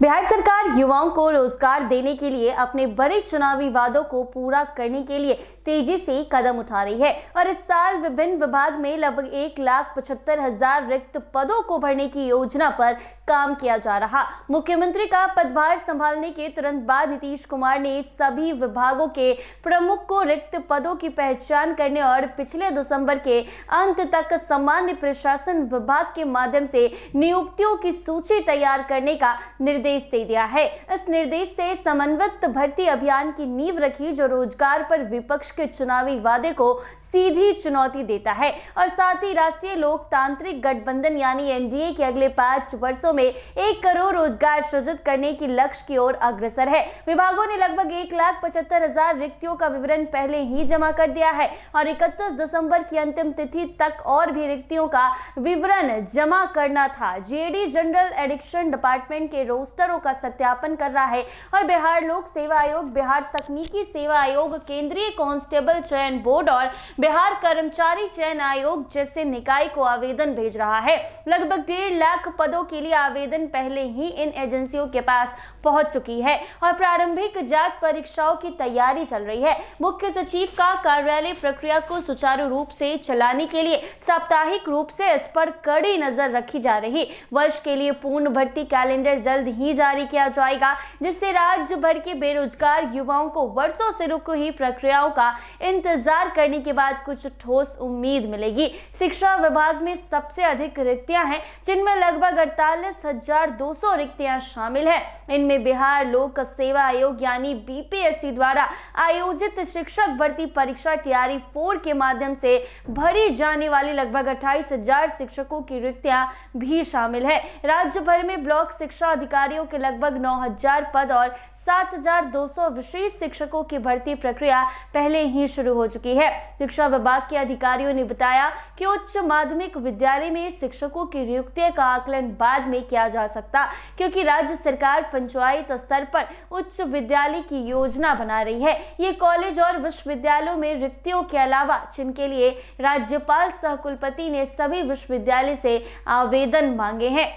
बिहार सरकार युवाओं को रोजगार देने के लिए अपने बड़े चुनावी वादों को पूरा करने के लिए तेजी से कदम उठा रही है और इस साल विभिन्न विभाग में लगभग 1,75,000 रिक्त पदों को भरने की योजना पर काम किया जा रहा। मुख्यमंत्री का पदभार संभालने के तुरंत बाद नीतीश कुमार ने सभी विभागों के प्रमुख को रिक्त पदों की पहचान करने और पिछले दिसंबर के अंत तक सामान्य प्रशासन विभाग के माध्यम से नियुक्तियों की सूची तैयार करने का निर्देश दे दिया है। इस निर्देश से समन्वित भर्ती अभियान की नींव रखी जो रोजगार पर विपक्ष के चुनावी वादे को सीधी चुनौती देता है और साथ ही राष्ट्रीय लोकतांत्रिक गठबंधन यानी एनडीए के अगले 5 वर्षों में 1 करोड़ रोजगार सृजित करने की लक्ष्य की ओर अग्रसर है। विभागों ने लगभग 1,75,000 रिक्तियों का विवरण पहले ही जमा कर दिया है और 31 दिसंबर की अंतिम तिथि तक और भी रिक्तियों का विवरण जमा करना था। जेडी जनरल एडिक्शन डिपार्टमेंट के रोस्टरों का सत्यापन कर रहा है और बिहार लोक सेवा आयोग, बिहार तकनीकी सेवा आयोग, केंद्रीय कांस्टेबल चयन बोर्ड और बिहार कर्मचारी चयन आयोग जैसे निकाय को आवेदन भेज रहा है। लगभग 1.5 लाख पदों के लिए आवेदन पहले ही इन एजेंसियों के पास पहुंच चुकी है और प्रारंभिक जांच परीक्षाओं की तैयारी चल रही है। मुख्य सचिव का कार्यालय प्रक्रिया को सुचारू रूप से चलाने के लिए साप्ताहिक रूप से इस पर कड़ी नजर रखी जा रही। वर्ष के लिए पूर्ण भर्ती कैलेंडर जल्द ही जारी किया जाएगा जिससे राज्य भर के बेरोजगार युवाओं को वर्षों से रुकी हुई प्रक्रियाओं का इंतजार करने के बाद कुछ ठोस उम्मीद मिलेगी। शिक्षा विभाग में सबसे अधिक रिक्तियां हैं जिनमें लगभग 48,200 रिक्तियां शामिल हैं। इनमें बिहार लोक सेवा आयोग यानी बीपीएससी द्वारा आयोजित शिक्षक भर्ती परीक्षा टीआरई 4 के माध्यम से भरी जाने वाली लगभग 28,000 शिक्षकों की रिक्तियां भी शामिल है। राज्य भर में ब्लॉक शिक्षा अधिकारियों के लगभग 9,000 पद और 7,200 विशेष शिक्षकों की भर्ती प्रक्रिया पहले ही शुरू हो चुकी है। शिक्षा विभाग के अधिकारियों ने बताया कि उच्च माध्यमिक विद्यालय में शिक्षकों की नियुक्ति का आकलन बाद में किया जा सकता क्योंकि राज्य सरकार पंचायत स्तर पर उच्च विद्यालय की योजना बना रही है। ये कॉलेज और विश्वविद्यालयों में रिक्तियों के अलावा जिनके लिए राज्यपाल सह कुलपति ने सभी विश्वविद्यालय से आवेदन मांगे हैं।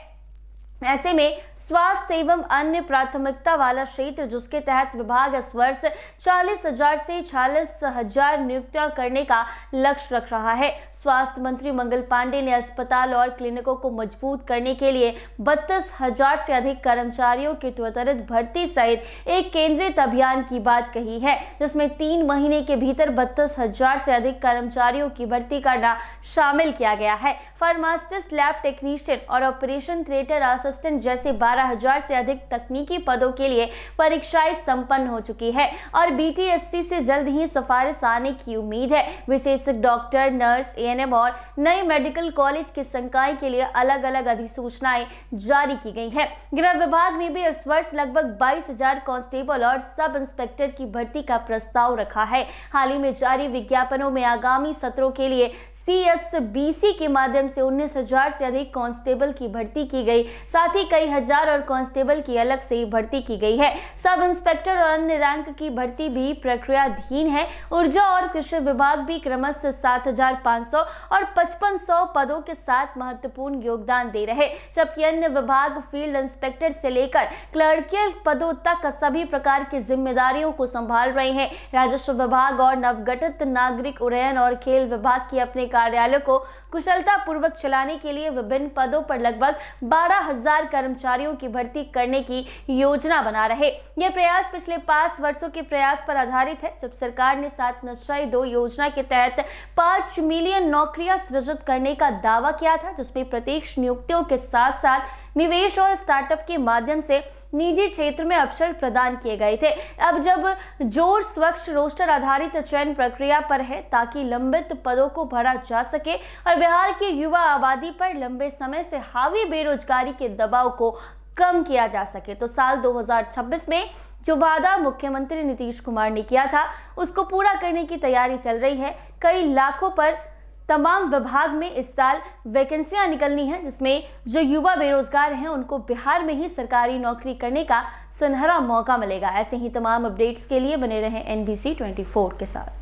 ऐसे में स्वास्थ्य एवं अन्य प्राथमिकता वाला क्षेत्र जिसके तहत विभाग इस वर्ष 40,000 से 46,000 नियुक्तियां करने का लक्ष्य रख रहा है। स्वास्थ्य मंत्री मंगल पांडे ने अस्पताल और क्लिनिकों को मजबूत करने के लिए 32,000 से अधिक कर्मचारियों की त्वरित भर्ती सहित एक केंद्रित अभियान की बात कही है जिसमें 3 महीने के भीतर 32,000 से अधिक कर्मचारियों की भर्ती करना शामिल किया गया है। फार्मासिस्ट, लैब टेक्नीशियन और ऑपरेशन थिएटर असिस्टेंट जैसे 12,000 से अधिक तकनीकी पदों के लिए परीक्षाएं संपन्न हो चुकी है और बीटीएससी से जल्द ही सिफारिश आने की उम्मीद है। विशेषज्ञ डॉक्टर, नर्स, एएनएम और नए मेडिकल कॉलेज के संकाय के लिए अलग अलग अधिसूचनाएं जारी की गई हैं। गृह विभाग ने भी इस वर्ष लगभग 22,000 कांस्टेबल और सब इंस्पेक्टर की भर्ती का प्रस्ताव रखा है। हाल ही में जारी विज्ञापनों में आगामी सत्रों के लिए सीएसबीसी के माध्यम से 19,000 से अधिक कांस्टेबल की भर्ती की गई। साथ ही कई हजार और कांस्टेबल की अलग से भर्ती की गई है। सब इंस्पेक्टर और अन्य रैंक की भर्ती भी प्रक्रियाधीन है। ऊर्जा और कृषि विभाग भी क्रमशः 7,500 और 5,500 पदों के साथ महत्वपूर्ण योगदान दे रहे, जबकि अन्य विभाग फील्ड इंस्पेक्टर से लेकर क्लर्कियल पदों तक सभी प्रकार की जिम्मेदारियों को संभाल रहे हैं। राजस्व विभाग और नवगठित नागरिक उड्डयन और खेल विभाग की अपने कार्यालय को कुशलता पूर्वक चलाने के लिए विभिन्न पदों पर लगभग 12,000 कर्मचारियों की भर्ती करने की योजना बना रहे। यह प्रयास पिछले 5 वर्षों के प्रयास पर आधारित है जब सरकार ने 7 निश्चय 2 योजना के तहत 5 मिलियन नौकरियां सृजित करने का दावा किया था जिसमें प्रत्यक्ष नियुक्तियों के साथ साथ निवेश और स्टार्टअप के माध्यम से निजी क्षेत्र में अवसर प्रदान किए गए थे। अब जब जोर स्वच्छ रोस्टर आधारित चयन प्रक्रिया पर है ताकि लंबित पदों को भरा जा सके और बिहार की युवा आबादी पर लंबे समय से हावी बेरोजगारी के दबाव को कम किया जा सके तो साल 2026 में जो वादा मुख्यमंत्री नीतीश कुमार ने किया था उसको पूरा करने की तैयारी चल रही है। कई लाखों पर तमाम विभाग में इस साल वैकेंसियां निकलनी है जिसमें जो युवा बेरोजगार हैं उनको बिहार में ही सरकारी नौकरी करने का सुनहरा मौका मिलेगा। ऐसे ही तमाम अपडेट्स के लिए बने रहें NBC 24 के साथ।